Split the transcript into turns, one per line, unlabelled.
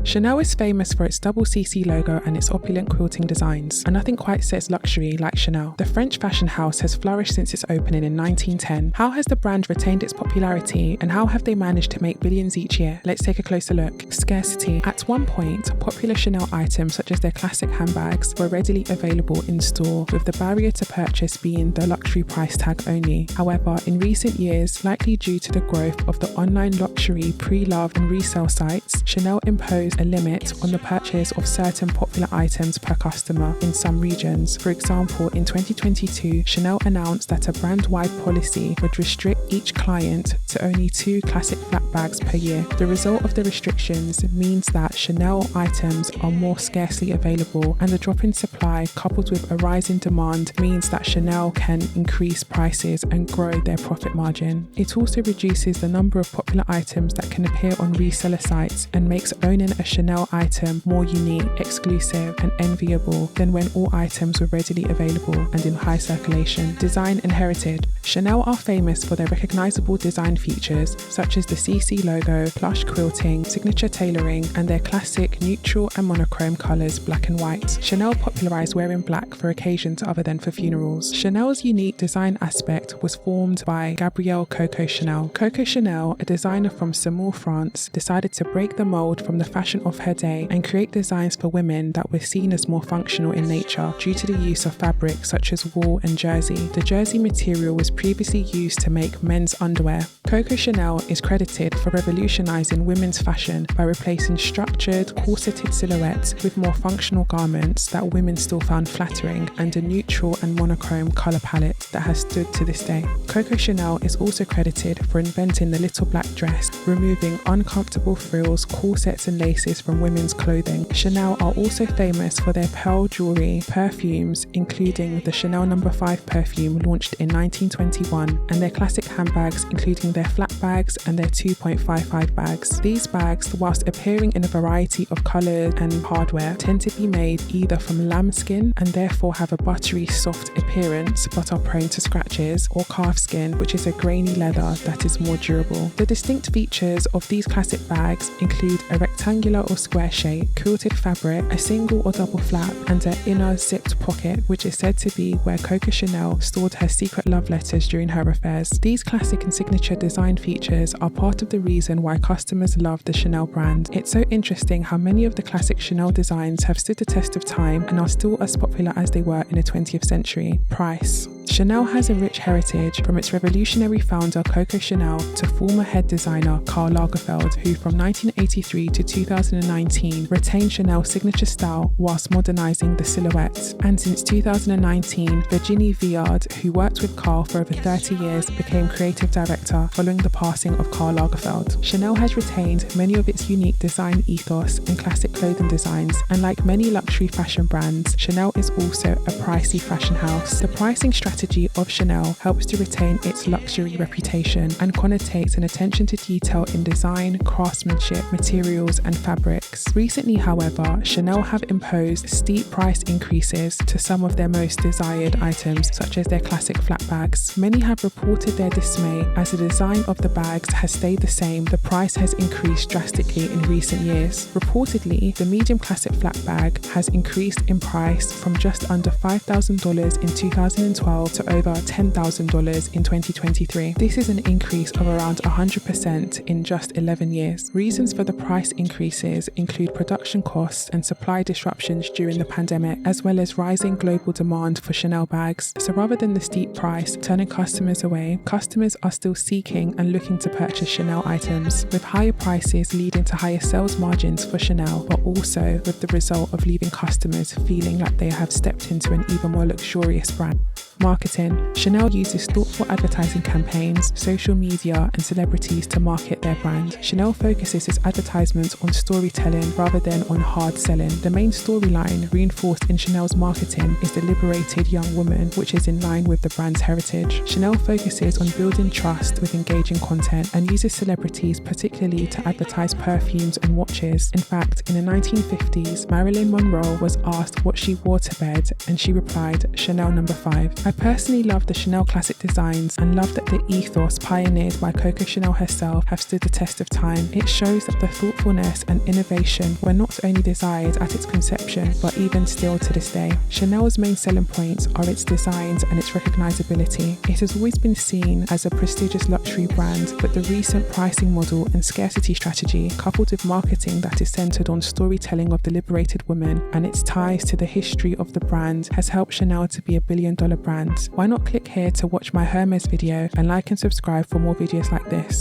Chanel is famous for its double CC logo and its opulent quilting designs, and nothing quite says luxury like Chanel. The French fashion house has flourished since its opening in 1910. How has the brand retained its popularity, and how have they managed to make billions each year? Let's take a closer look. Scarcity. At one point, popular Chanel items such as their classic handbags were readily available in store, with the barrier to purchase being the luxury price tag only. However, in recent years, likely due to the growth of the online luxury pre-love and resale sites, Chanel imposed a limit on the purchase of certain popular items per customer in some regions. For example, in 2022, Chanel announced that a brand-wide policy would restrict each client to only 2 classic flat bags per year. The result of the restrictions means that Chanel items are more scarcely available, and the drop in supply coupled with a rise in demand means that Chanel can increase prices and grow their profit margin. It also reduces the number of popular items that can appear on reseller sites and makes owning a Chanel item more unique, exclusive, and enviable than when all items were readily available and in high circulation. Design and heritage. Chanel are famous for their recognizable design features such as the CC logo, plush quilting, signature tailoring, and their classic neutral and monochrome colors, black and white. Chanel popularized wearing black for occasions other than for funerals. Chanel's unique design aspect was formed by Gabrielle Coco Chanel. Coco Chanel, a designer from Saumur, France, decided to break the mold from the fashion of her day and create designs for women that were seen as more functional in nature due to the use of fabrics such as wool and jersey. The jersey material was previously used to make men's underwear. Coco Chanel is credited for revolutionizing women's fashion by replacing structured, corseted silhouettes with more functional garments that women still found flattering, and a neutral and monochrome color palette that has stood to this day. Coco Chanel is also credited for inventing the little black dress, removing uncomfortable frills, corsets, and laces from women's clothing. Chanel are also famous for their pearl jewelry, perfumes, including the Chanel No. 5 perfume launched in 1921, and their classic handbags, including their flat bags and their 2.55 bags. These bags, whilst appearing in a variety of colors and hardware, tend to be made either from lambskin and therefore have a buttery, soft appearance but are prone to scratches, or calfskin, which is a grainy leather that is more durable. The distinct features of these classic bags include a rectangular or square shape, quilted fabric, a single or double flap, and an inner zipped pocket, which is said to be where Coco Chanel stored her secret love letters during her affairs. These classic and signature design features are part of the reason why customers love the Chanel brand. It's so interesting how many of the classic Chanel designs have stood the test of time and are still as popular as they were in the 20th century. Price. Chanel has a rich heritage, from its revolutionary founder Coco Chanel to former head designer Karl Lagerfeld, who from 1983 to 2019 retained Chanel's signature style whilst modernizing the silhouette. And since 2019, Virginie Viard, who worked with Karl for over 30 years, became creative director following the passing of Karl Lagerfeld. Chanel has retained many of its unique design ethos and classic clothing designs, and like many luxury fashion brands, Chanel is also a pricey fashion house. The pricing strategy of Chanel helps to retain its luxury reputation and connotates an attention to detail in design, craftsmanship, materials, and fabrics. Recently, however, Chanel have imposed steep price increases to some of their most desired items, such as their classic flat bags. Many have reported their dismay as the design of the bags has stayed the same. The price has increased drastically in recent years. Reportedly, the medium classic flat bag has increased in price from just under $5,000 in 2012 to over $10,000 in 2023. This is an increase of around 100% in just 11 years. Reasons for the price increases include production costs and supply disruptions during the pandemic, as well as rising global demand for Chanel bags. So rather than the steep price turning customers away, customers are still seeking and looking to purchase Chanel items, with higher prices leading to higher sales margins for Chanel, but also with the result of leaving customers feeling like they have stepped into an even more luxurious brand. Marketing. Chanel uses thoughtful advertising campaigns, social media, and celebrities to market their brand. Chanel focuses its advertisements on storytelling rather than on hard selling. The main storyline reinforced in Chanel's marketing is the liberated young woman, which is in line with the brand's heritage. Chanel focuses on building trust with engaging content and uses celebrities particularly to advertise perfumes and watches. In fact, in the 1950s, Marilyn Monroe was asked what she wore to bed, and she replied, Chanel No. 5. I personally love the Chanel classic designs and love that the ethos pioneered by Coco Chanel herself have stood the test of time. It shows that the thoughtfulness and innovation were not only desired at its conception, but even still to this day. Chanel's main selling points are its designs and its recognizability. It has always been seen as a prestigious luxury brand, but the recent pricing model and scarcity strategy, coupled with marketing that is centered on storytelling of the liberated woman and its ties to the history of the brand, has helped Chanel to be a billion-dollar brand. Why not click here to watch my Hermes video and like and subscribe for more videos like this.